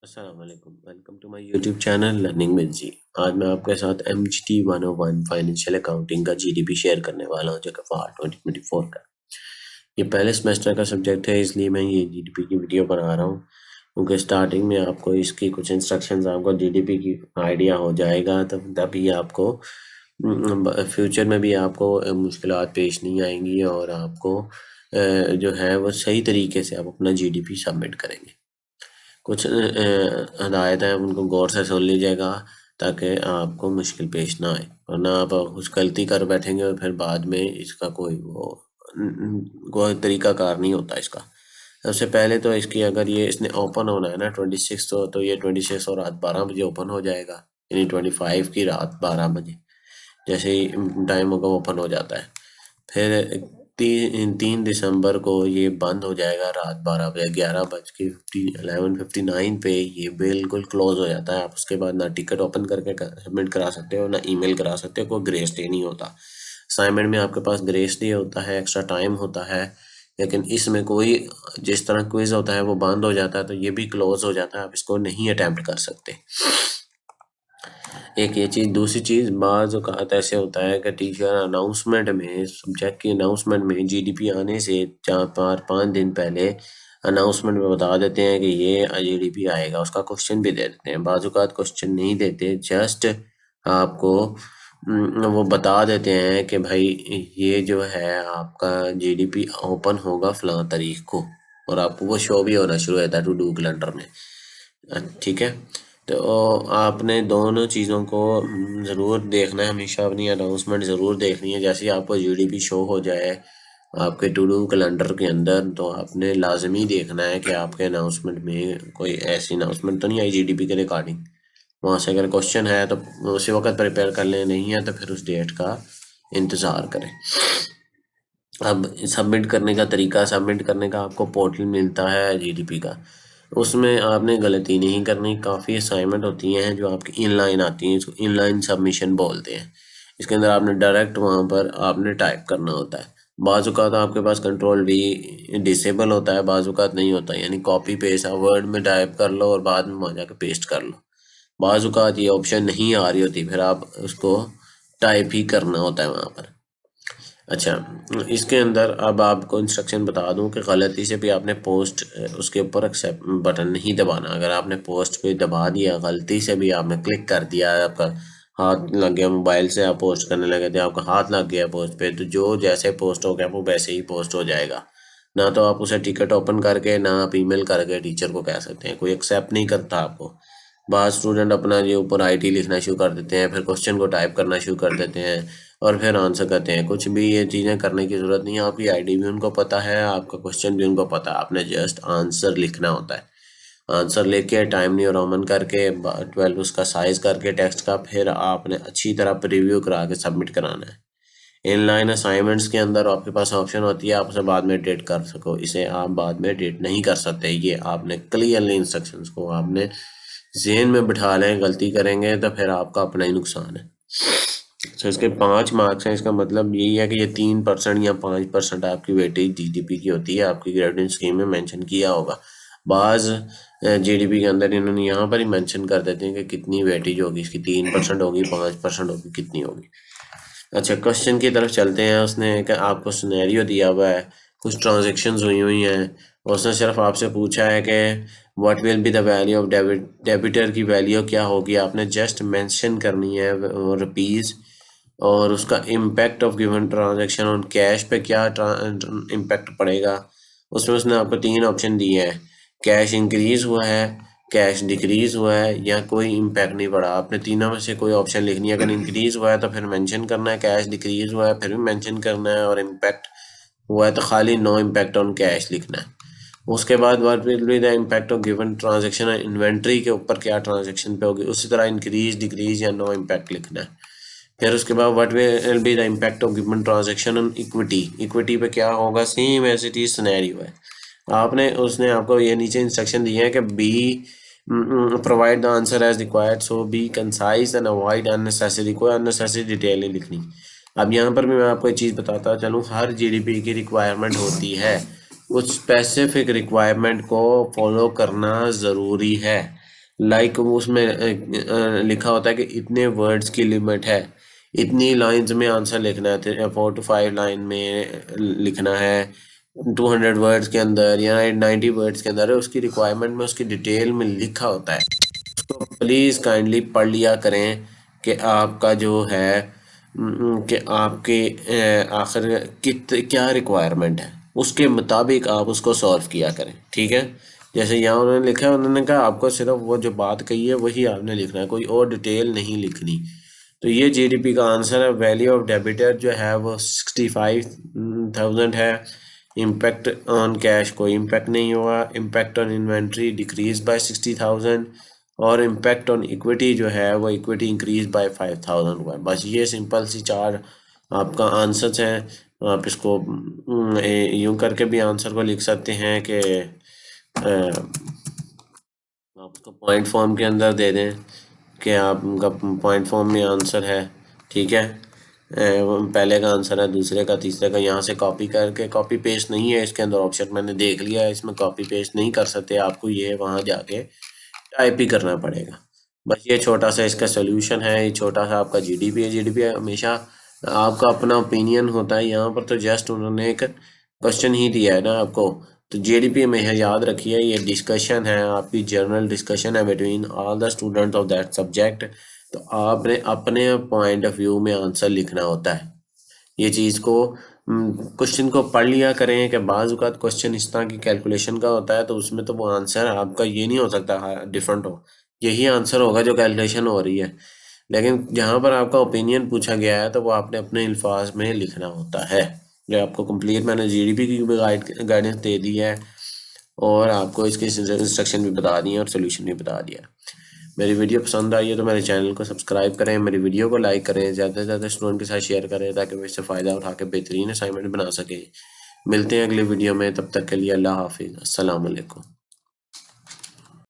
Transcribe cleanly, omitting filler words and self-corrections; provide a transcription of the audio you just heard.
अस्सलाम वालेकुम, welcome to my YouTube channel learning with G. आज मैं आपके साथ MGT 101 फाइनेंशियल अकाउंटिंग का GDP शेयर करने वाला हूँ, जो कि फॉर 2024 का ये पहले सेमेस्टर का सब्जेक्ट है, इसलिए मैं ये GDP की वीडियो बना रहा हूँ क्योंकि स्टार्टिंग में आपको इसकी कुछ इंस्ट्रक्शंस आपको GDP की आइडिया हो जाएगा, तभी आपको फ्यूचर में भी आपको मुश्किलात पेश नहीं आएंगी और आपको जो है वो सही तरीके से आप अपना GDP सबमिट करेंगे। कुछ हदायत हैं, उनको गौर से सुन लीजिएगा ताकि आपको मुश्किल पेश ना आए, वरना आप कुछ गलती कर बैठेंगे और फिर बाद में इसका कोई तरीकाकार नहीं होता इसका। सबसे पहले तो इसकी अगर ये इसने ओपन होना है ना 26 तो ये 26 और रात 12 बजे ओपन हो जाएगा, यानी 25 की रात 12 बजे जैसे ही टाइम होगा ओपन हो जाता है। फिर 3 दिसंबर को ये बंद हो जाएगा रात 12 बजे, 11:59 पे ये बिल्कुल क्लोज हो जाता है। आप उसके बाद ना टिकट ओपन करके सबमिट करा सकते हो, ना ईमेल करा सकते हो, कोई ग्रेस डे नहीं होता। असाइनमेंट में आपके पास ग्रेस डे होता है, एक्स्ट्रा टाइम होता है, लेकिन इसमें कोई जिस तरह क्विज होता है वो बंद हो जाता है, तो ये भी क्लोज हो जाता है, आप इसको नहीं अटैम्प्ट कर सकते। एक ये चीज़। दूसरी चीज़, बाज़ औक़ात ऐसे होता है कि टीचर अनाउंसमेंट में, सब्जेक्ट की अनाउंसमेंट में GDP आने से 4-5 दिन पहले अनाउंसमेंट में बता देते हैं कि ये GDP आएगा, उसका क्वेश्चन भी दे देते हैं। बाज़ औक़ात क्वेश्चन नहीं देते, जस्ट आपको वो बता देते हैं कि भाई ये जो है आपका GDP ओपन होगा फ़लाँ तारीख को, और आपको वो शो भी होना शुरू होता है टू डू कैलेंडर में। ठीक है, तो आपने दोनों चीज़ों को ज़रूर देखना है, हमेशा अपनी अनाउंसमेंट ज़रूर देखनी है। जैसे ही आपको GDP शो हो जाए आपके टू डू कैलेंडर के अंदर, तो आपने लाजमी देखना है कि आपके अनाउंसमेंट में कोई ऐसी अनाउंसमेंट तो नहीं आई GDP के रिगार्डिंग। वहाँ से अगर क्वेश्चन है तो उसी वक्त प्रिपेयर कर लें, नहीं है तो फिर उस डेट का इंतज़ार करें। अब सबमिट करने का तरीका, सबमिट करने का आपको पोर्टल मिलता है GDP का, उसमें आपने गलती नहीं करनी। काफ़ी असाइनमेंट होती हैं जो आपकी इनलाइन आती हैं, इसको इनलाइन सबमिशन बोलते हैं। इसके अंदर आपने डायरेक्ट वहाँ पर आपने टाइप करना होता है। बाज़ औक़ात आपके पास Ctrl+V डिसेबल होता है, बाज़ औक़ात नहीं होता, यानी कॉपी पेस्ट आप वर्ड में टाइप कर लो और बाद में वहाँ जाकर पेस्ट कर लो। बाज़ औक़ात ये ऑप्शन नहीं आ रही होती, फिर आप उसको टाइप ही करना होता है वहाँ पर। अच्छा, इसके अंदर अब आपको इंस्ट्रक्शन बता दूं कि गलती से भी आपने पोस्ट उसके ऊपर एक्सेप्ट बटन नहीं दबाना। अगर आपने पोस्ट पे दबा दिया, गलती से भी आपने क्लिक कर दिया, आपका हाथ लग गया, मोबाइल से आप पोस्ट करने लगे थे, आपका हाथ लग गया पोस्ट पे, तो जो जैसे पोस्ट हो गया वो वैसे ही पोस्ट हो जाएगा। ना तो आप उसे टिकट ओपन करके, ना आप ईमेल करके टीचर को कह सकते हैं, कोई एक्सेप्ट नहीं करता आपको। बाद स्टूडेंट अपना ये ऊपर IT लिखना शुरू कर देते हैं, फिर क्वेश्चन को टाइप करना शुरू कर देते हैं और फिर आंसर करते हैं। कुछ भी ये चीज़ें करने की ज़रूरत नहीं है, आपकी ID भी उनको पता है, आपका क्वेश्चन भी उनको पता है, आपने जस्ट आंसर लिखना होता है। आंसर लेके टाइम न्यू रोमन करके 12 उसका साइज़ करके टेक्स्ट का, फिर आपने अच्छी तरह प्रीव्यू करा के सबमिट कराना है। इनलाइन असाइनमेंट्स के अंदर आपके पास ऑप्शन होती है आप उसे बाद में एडिट कर सको, इसे आप बाद में एडिट नहीं कर सकते। ये आपने क्लियरली इंस्ट्रक्शंस को आपने ज़हन में बिठा लें, गलती करेंगे तो फिर आपका अपना ही नुकसान है। तो इसके 5 मार्क्स हैं, इसका मतलब यही है कि ये 3% या 5% आपकी वेटेज GDP की होती है, आपकी ग्रेडिंग स्कीम में मेंशन किया होगा। बाज़ GDP के अंदर इन्होंने यहाँ पर ही मेंशन कर देते हैं कि कितनी वेटेज होगी इसकी, 3% होगी, 5% होगी, कितनी होगी। अच्छा, क्वेश्चन की तरफ चलते हैं। उसने कि आपको सिनेरियो दिया हुआ है, कुछ ट्रांजेक्शन्स हुई हैं, उसने सिर्फ आपसे पूछा है कि what will be the value of debtor की वैल्यू क्या होगी। आपने जस्ट मेंशन करनी है रुपीज़, और उसका impact of given transaction on cash पे क्या इम्पैक्ट पड़ेगा। उसमें उसने आपको 3 ऑप्शन दिए हैं, कैश इंक्रीज़ हुआ है, कैश डिक्रीज़ हुआ है, या कोई इम्पैक्ट नहीं पड़ा। आपने तीनों में से कोई ऑप्शन लिखनी है। अगर इंक्रीज़ हुआ है तो फिर मेंशन करना है, कैश डिक्रीज़ हुआ है फिर भी मेंशन करना है, और इम्पैक्ट हुआ है तो खाली नो इम्पैक्ट ऑन कैश लिखना है। उसके बाद what will be the impact of given transaction, inventory के ऊपर क्या ट्रांजेक्शन पे होगी, उसी तरह इंक्रीज डिक्रीज या नो इम्पैक्ट लिखना है। फिर उसके बाद what will be the impact of given transaction on equity, equity पे क्या होगा, same as it is scenario है। आपने उसने आपको ये नीचे इंस्ट्रक्शन दिए हैं कि be provide the answer as required, so be concise and avoid unnecessary, कोई अननेसेसरी डिटेल नहीं लिखनी। अब यहाँ पर भी मैं आपको एक चीज़ बताता चलूँ, हर GDP की रिक्वायरमेंट होती है, कुछ स्पेसिफिक रिक्वायरमेंट को फॉलो करना ज़रूरी है। लाइक उसमें लिखा होता है कि इतने वर्ड्स की लिमिट है, इतनी लाइंस में आंसर लिखना है, 4 to 5 लाइन में लिखना है, 200 वर्ड्स के अंदर या 90 वर्ड्स के अंदर है, उसकी रिक्वायरमेंट में उसकी डिटेल में लिखा होता है। उसको प्लीज़ काइंडली पढ़ लिया करें कि आपका जो है कि आपके आखिर क्या रिक्वायरमेंट है, उसके मुताबिक आप उसको सॉल्व किया करें, ठीक है। जैसे यहाँ उन्होंने लिखा है, उन्होंने कहा आपको सिर्फ वो जो बात कही है वही आपने लिखना है, कोई और डिटेल नहीं लिखनी। तो ये जीडीपी का आंसर है। वैल्यू ऑफ डेबिटर जो है वो 65,000 है। इम्पैक्ट ऑन कैश कोई इम्पैक्ट नहीं हुआ। Impact on inventory decrease by 60,000 और इम्पैक्ट ऑन इक्विटी जो है वो इक्विटी इंक्रीज बाय 5,000 हुआ है। बस ये सिंपल सी 4 आपका आंसर्स हैं। आप इसको यूं करके भी आंसर को लिख सकते हैं कि आप उसको पॉइंट फॉर्म के अंदर दे दें कि आपका पॉइंट फॉर्म में आंसर है, ठीक है। पहले का आंसर है, दूसरे का, तीसरे का, यहाँ से कॉपी करके, कॉपी पेस्ट नहीं है इसके अंदर ऑप्शन, मैंने देख लिया है, इसमें कॉपी पेस्ट नहीं कर सकते, आपको ये वहाँ जाके टाइप ही करना पड़ेगा। बस ये छोटा सा इसका सोल्यूशन है, ये छोटा सा आपका जीडीपी है। जीडीपी हमेशा आपका अपना ओपिनियन होता है, यहाँ पर तो जस्ट उन्होंने एक क्वेश्चन ही दिया है ना आपको। तो जीडीपी में याद रखिए ये डिस्कशन है, आपकी जर्नल डिस्कशन है between all the student of that subject. तो आपने अपने पॉइंट ऑफ व्यू में आंसर लिखना होता है। ये चीज़ को क्वेश्चन को पढ़ लिया करें कि बाज़ औक़ात क्वेश्चन इस तरह की कैलकुलेशन का होता है, तो उसमें तो वो आंसर आपका ये नहीं हो सकता डिफरेंट हो, यही आंसर होगा जो कैलकुलेशन हो रही है। लेकिन जहाँ पर आपका ओपिनियन पूछा गया है तो वो आपने अपने अल्फाज में लिखना होता है। जो आपको कंप्लीट मैंने जीडीपी की भी गाइडेंस दे दी है और आपको इसके इंस्ट्रक्शन भी बता दिए और सोल्यूशन भी बता दिया। मेरी वीडियो पसंद आई है तो मेरे चैनल को सब्सक्राइब करें, मेरी वीडियो को लाइक करें, ज़्यादा से ज़्यादा स्टूडेंट के साथ शेयर करें ताकि वो इससे फ़ायदा उठा के बेहतरीन असाइनमेंट बना सकें। मिलते हैं अगले वीडियो में, तब तक के लिए अल्लाह हाफिज़, अस्सलाम वालेकुम।